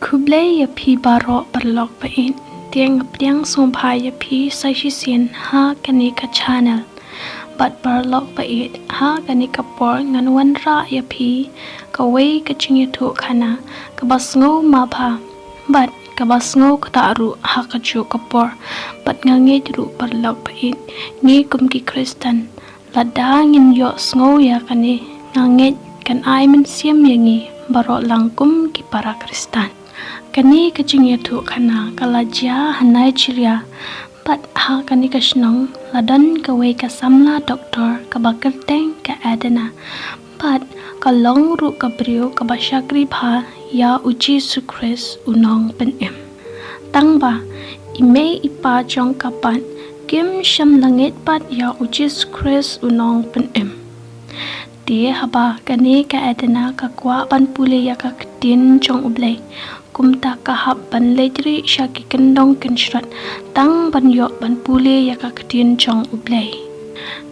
Kublai ya pi barok berlok pain tiang pdiang sompai ya pi sai sien ha kanika channel bat berlok pait ha kanika por ngan wan ra ya pi ka wei ka chingi tu khana ka basngo ma pha bat ka basngo ka taru ha ka chu ka por bat ngange ru berlok pait ngi kum ki Kristen ladangin yo sngo ya kane ngange kan ai men siam yangi barok langkum ki para Kristen kani kacing tu kana kalaja hanai ciria bat ha kani kasnong ladan kawe ka samla doktor ka bakerteng ka adana bat kalong ru ka brio ka basyakri pha ya uji sukres unong pen em tangba ime ipa jong kapan kim sham langit bat ya uji sukres unong pen em dia haba kani ka adana ka kwa ban pule ya ka tin jong ublai kumta kahap ban lejri syaki kendong kenshrat tang ban yo ban pule ya ka ketien jong ublai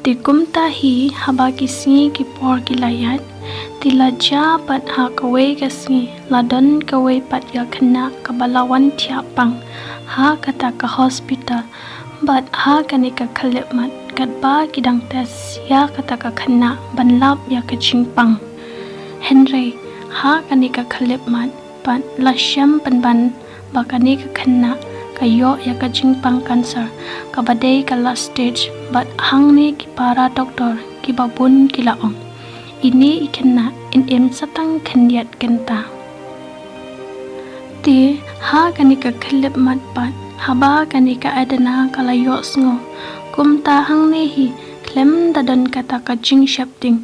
ti kumta hi haba kisi ki por ki layat ti laja pat ha kawe kasi ladon kawe pat ya kena kabalawan tiapang ha kata ka hospital bat ha kani ka khalepmat kat ba kidang tes ya kata ka kena ban lap ya ka chingpang Henry ha kani ka khalepmat pan lasyam panban bakani ka khanna kayo ya ka jingpang cancer ka badai ka last stage bat hangni ki para doktor ki babun ki laong ini ikenna in em satang khandiat kenta ti ha kani ka khalep mat pat haba kani ka adana kalayo sngo kumta hangni hi klem dadan kata ka jing shapting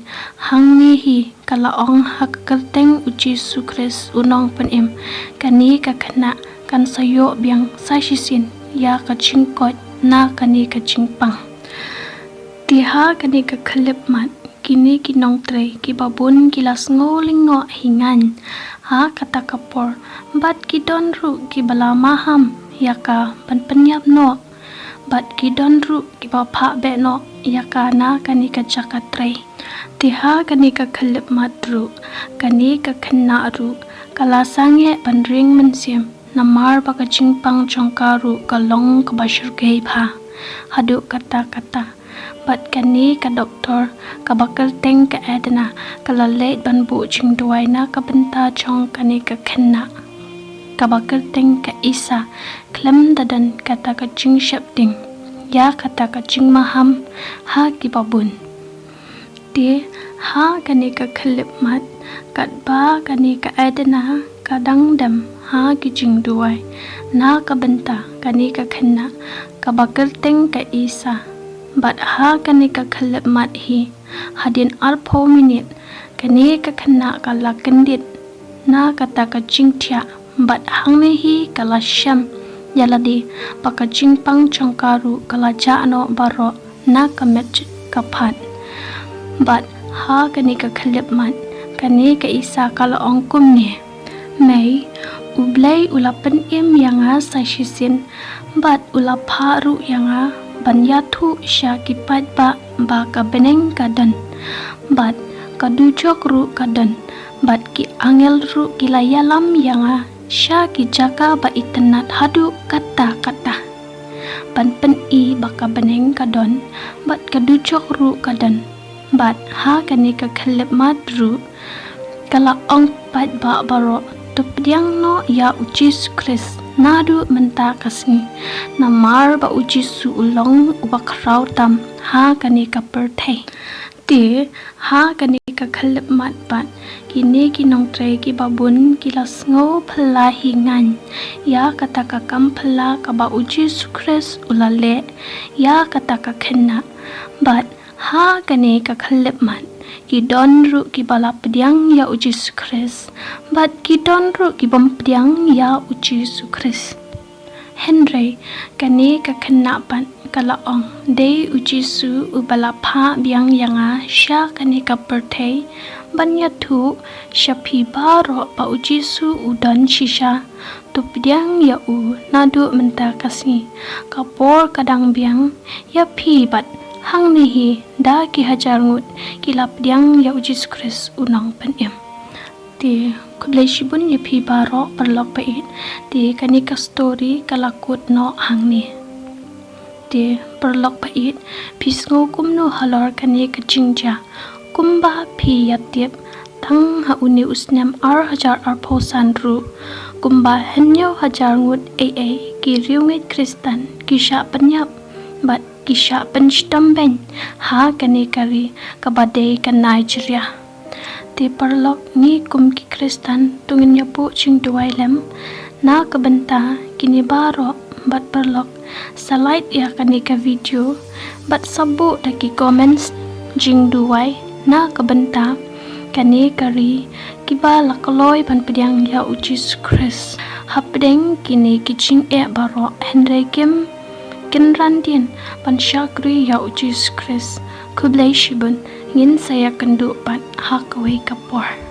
hangni hi kala ong hakkerteng uji sukres unong pen em kani ka khana kan sayo biang sashisin ya ka chingkot na kani ka chingpang tiha kani ka khalep mat kini kinong tre ki babun kilas ngolingo hingan ha kata kapor bat ki don ru ki bala maham ya ka panpenyap no bat ki don ru ki ba pha be no ya ka na kani ka chakatre tiha kani ka khalep matru kani ka khanna ru kala sange panring mensiam namar ba ka chingpang chongkaru kalong ka bashur gei pha hadu kata kata bat kani ka doktor ka bakal teng ka adana kala late ban bu chingduai na ka benta chong kani ka khanna ka bakal teng ka isa klem dadan kata ka ching shapting ya kata ka ching maham ha ki babun ti ha kani ka khalip mat kat ba kani ka adana ka dangdam ha ki ching duai na ka benta kani ka khanna ka bakal teng ka isa bat ha kani ka khalip mat hi hadin alpho minute kani ka khanna ka lakandit na kata ka ching thya bat hangni hi kala sham yaladi paka chingpang chongkaru kala jano baro na kamet kaphat bat ha kani ka khalip mat kani ka isa kala ongkum ni mai ublai ulapan em yanga sashisin bat ulapha ru yanga banyathu syakipat ba ka beneng kadan bat kadujok ru kadan bat ki angel ru kilayalam yanga sya ki jaka ba itenat hadu kata kata ban pen i baka beneng kadon bat kadujok ru kadan bat ha kani ka khalep madru kala ong pat ba baro tupdiang no ya uji sukres nadu menta kasni namar ba uji su ulong ubakrau tam ha kani ka perthai ti ha kani ka khalep mat pat kini kinong tre ki babun kilas ngo phla hingan ya kata ka kam phla ka ba uji sukres ulale ya kata ka khenna bat ha kani ka khalep mat ki don ru ki bala pediang ya uji sukres bat ki don ru ki bom pediang ya uji sukres Henry kani ka khenna pan kala ong dei uji su ubala pha biang yanga sya kani ka perthai banya thu shapi baro pa uji su udan shisha tupdiang ya u nadu menta kasi kapor kadang biang ya phi bat hang ni hi da ki hajar ngut kilap diang ya uji sukres unang pen em ti kublai shibun ye phi baro perlok pait ti kanika story kalakut no hangni ti perlok pait pisngo kumno halor kanika jingja kumba phi yatip tang ha uni usnam hajar posan ru kumba henyo hajar ngut ki riungit kristan kisha penyap bat kisha penstamben ha kanikari kabade kan Nigeria ti perlok ni kum ki kristan tungin nyapu ching duai lem na kabenta kini baro bat perlok salait ya kanika video bat sabu daki comments jing duai na kabenta kani kari kiba lakoloi ban pedang ya Jesus Christ hapdeng kini kiching baro Henry Kim kinrandian ban syakri ya Jesus Christ kublai shibun ngin saya kendu pat hakawai kapor.